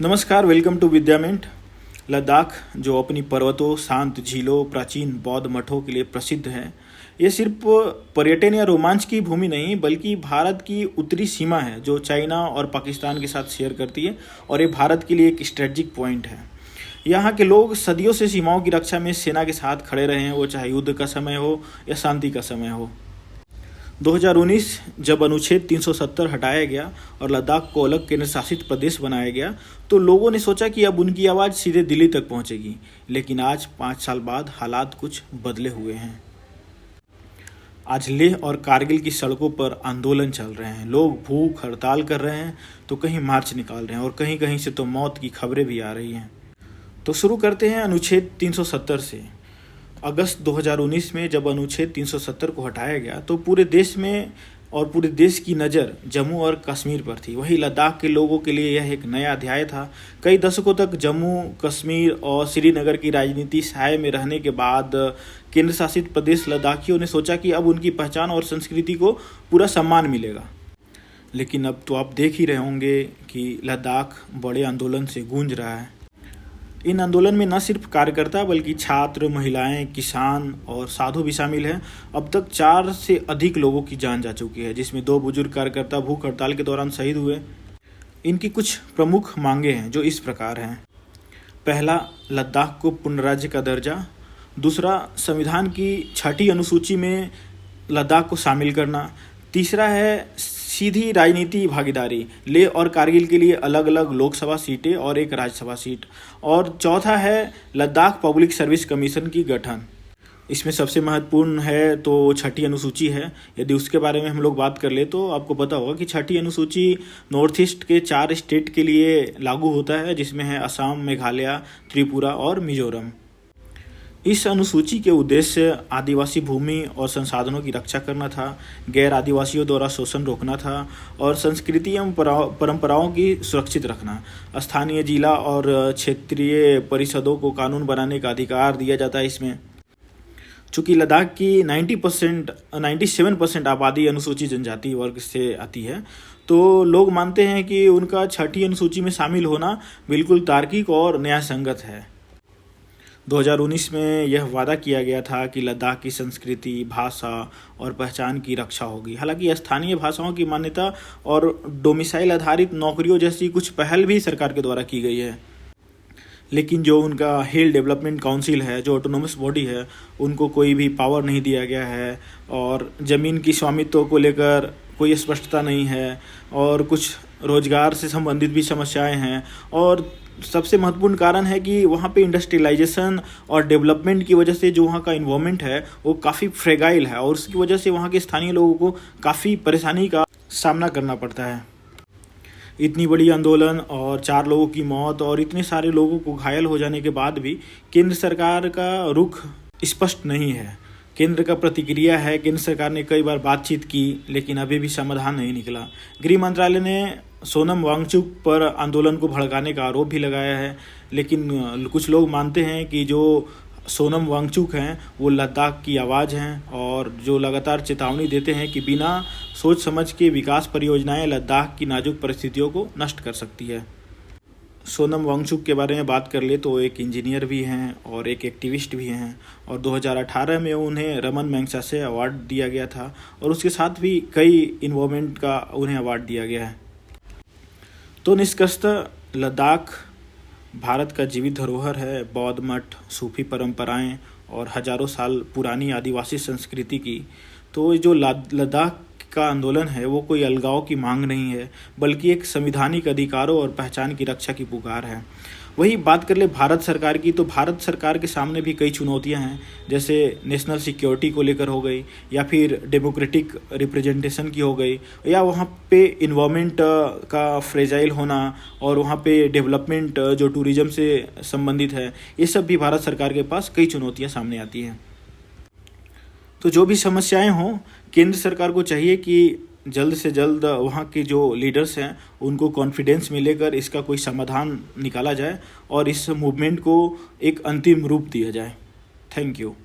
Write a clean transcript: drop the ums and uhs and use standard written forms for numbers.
नमस्कार, welcome to विद्यामिंट। Ladakh जो अपनी पर्वतों, शांत झीलों, प्राचीन बौद्ध मठों के लिए प्रसिद्ध है, ये सिर्फ पर्यटन या रोमांच की भूमि नहीं बल्कि भारत की उत्तरी सीमा है जो चाइना और पाकिस्तान के साथ शेयर करती है और ये भारत के लिए एक स्ट्रेटजिक पॉइंट है। यहाँ के लोग सदियों से सीमाओं की रक्षा में सेना के साथ खड़े रहे हैं, वो चाहे युद्ध का समय हो या शांति का समय हो। 2019 जब अनुच्छेद 370 हटाया गया और लद्दाख को अलग केंद्र शासित प्रदेश बनाया गया तो लोगों ने सोचा कि अब उनकी आवाज़ सीधे दिल्ली तक पहुंचेगी। लेकिन आज 5 साल बाद हालात कुछ बदले हुए हैं। आज लेह और कारगिल की सड़कों पर आंदोलन चल रहे हैं। लोग भूख हड़ताल कर रहे हैं तो कहीं मार्च निकाल रहे हैं और कहीं कहीं से तो मौत की खबरें भी आ रही हैं। तो शुरू करते हैं अनुच्छेद 370 से। अगस्त 2019 में जब अनुच्छेद 370 को हटाया गया तो पूरे देश में और पूरे देश की नज़र जम्मू और कश्मीर पर थी। वहीं लद्दाख के लोगों के लिए यह एक नया अध्याय था। कई दशकों तक जम्मू कश्मीर और श्रीनगर की राजनीति साए में रहने के बाद केंद्र शासित प्रदेश लद्दाखियों ने सोचा कि अब उनकी पहचान और संस्कृति को पूरा सम्मान मिलेगा। लेकिन अब तो आप देख ही रहे होंगे कि लद्दाख बड़े आंदोलन से गूंज रहा है। इन आंदोलन में न सिर्फ कार्यकर्ता बल्कि छात्र, महिलाएं, किसान और साधु भी शामिल हैं। अब तक 4 से अधिक लोगों की जान जा चुकी है, जिसमें 2 बुजुर्ग कार्यकर्ता भूख हड़ताल के दौरान शहीद हुए। इनकी कुछ प्रमुख मांगे हैं जो इस प्रकार हैं। पहला, लद्दाख को पूर्ण राज्य का दर्जा। दूसरा, संविधान की 6ठी अनुसूची में लद्दाख को शामिल करना। तीसरा है सीधी राजनीति भागीदारी, लेह और कारगिल के लिए अलग अलग लोकसभा सीटें और एक राज्यसभा सीट। और चौथा है लद्दाख पब्लिक सर्विस कमीशन की गठन। इसमें सबसे महत्वपूर्ण है तो 6ठी अनुसूची है। यदि उसके बारे में हम लोग बात कर ले तो आपको पता होगा कि 6ठी अनुसूची नॉर्थ ईस्ट के 4 स्टेट के लिए लागू होता है, जिसमें है असम, मेघालय, त्रिपुरा और मिजोरम। इस अनुसूची के उद्देश्य आदिवासी भूमि और संसाधनों की रक्षा करना था, गैर आदिवासियों द्वारा शोषण रोकना था और संस्कृति एवं परंपराओं की सुरक्षित रखना। स्थानीय जिला और क्षेत्रीय परिषदों को कानून बनाने का अधिकार दिया जाता है इसमें। चूँकि लद्दाख की 97% आबादी अनुसूचित जनजाति वर्ग से आती है तो लोग मानते हैं कि उनका 6ठी अनुसूची में शामिल होना बिल्कुल तार्किक और न्याय संगत है। 2019 में यह वादा किया गया था कि लद्दाख की संस्कृति, भाषा और पहचान की रक्षा होगी। हालांकि स्थानीय भाषाओं की मान्यता और डोमिसाइल आधारित नौकरियों जैसी कुछ पहल भी सरकार के द्वारा की गई है। लेकिन जो उनका हिल डेवलपमेंट काउंसिल है, जो ऑटोनोमस बॉडी है, उनको कोई भी पावर नहीं दिया गया है और ज़मीन की स्वामित्व को लेकर कोई स्पष्टता नहीं है और कुछ रोजगार से संबंधित भी समस्याएं हैं। और सबसे महत्वपूर्ण कारण है कि वहाँ पे इंडस्ट्रियलाइजेशन और डेवलपमेंट की वजह से जो वहाँ का इन्वायरमेंट है वो काफ़ी फ्रेगाइल है और उसकी वजह से वहाँ के स्थानीय लोगों को काफ़ी परेशानी का सामना करना पड़ता है। इतनी बड़ी आंदोलन और 4 लोगों की मौत और इतने सारे लोगों को घायल हो जाने के बाद भी केंद्र सरकार का रुख स्पष्ट नहीं है। केंद्र का प्रतिक्रिया है, केंद्र सरकार ने कई बार बातचीत की लेकिन अभी भी समाधान नहीं निकला। गृह मंत्रालय ने सोनम वांगचुक पर आंदोलन को भड़काने का आरोप भी लगाया है, लेकिन कुछ लोग मानते हैं कि जो सोनम वांगचुक हैं वो लद्दाख की आवाज़ हैं और जो लगातार चेतावनी देते हैं कि बिना सोच समझ के विकास परियोजनाएं लद्दाख की नाजुक परिस्थितियों को नष्ट कर सकती है। सोनम वांगचुक के बारे में बात कर ले तो एक इंजीनियर भी हैं और एक एक्टिविस्ट भी हैं और 2018 में उन्हें रमन मैगसेसे अवार्ड दिया गया था और उसके साथ भी कई इन्वॉल्वमेंट का उन्हें अवार्ड दिया गया है। तो निष्कर्षतः लद्दाख भारत का जीवित धरोहर है। बौद्ध मठ, सूफी परंपराएं और हजारों साल पुरानी आदिवासी संस्कृति की। तो जो लद्दाख का आंदोलन है वो कोई अलगाव की मांग नहीं है बल्कि एक संवैधानिक अधिकारों और पहचान की रक्षा की पुकार है। वही बात कर ले भारत सरकार की तो भारत सरकार के सामने भी कई चुनौतियां हैं, जैसे नेशनल सिक्योरिटी को लेकर हो गई या फिर डेमोक्रेटिक रिप्रेजेंटेशन की हो गई या वहाँ पे इन्वायरमेंट का फ्रेजाइल होना और वहाँ पे डेवलपमेंट जो टूरिज्म से संबंधित है, ये सब भी भारत सरकार के पास कई चुनौतियाँ सामने आती हैं। तो जो भी समस्याएं हों, केंद्र सरकार को चाहिए कि जल्द से जल्द वहाँ के जो लीडर्स हैं उनको कॉन्फिडेंस में लेकर इसका कोई समाधान निकाला जाए और इस मूवमेंट को एक अंतिम रूप दिया जाए। Thank you.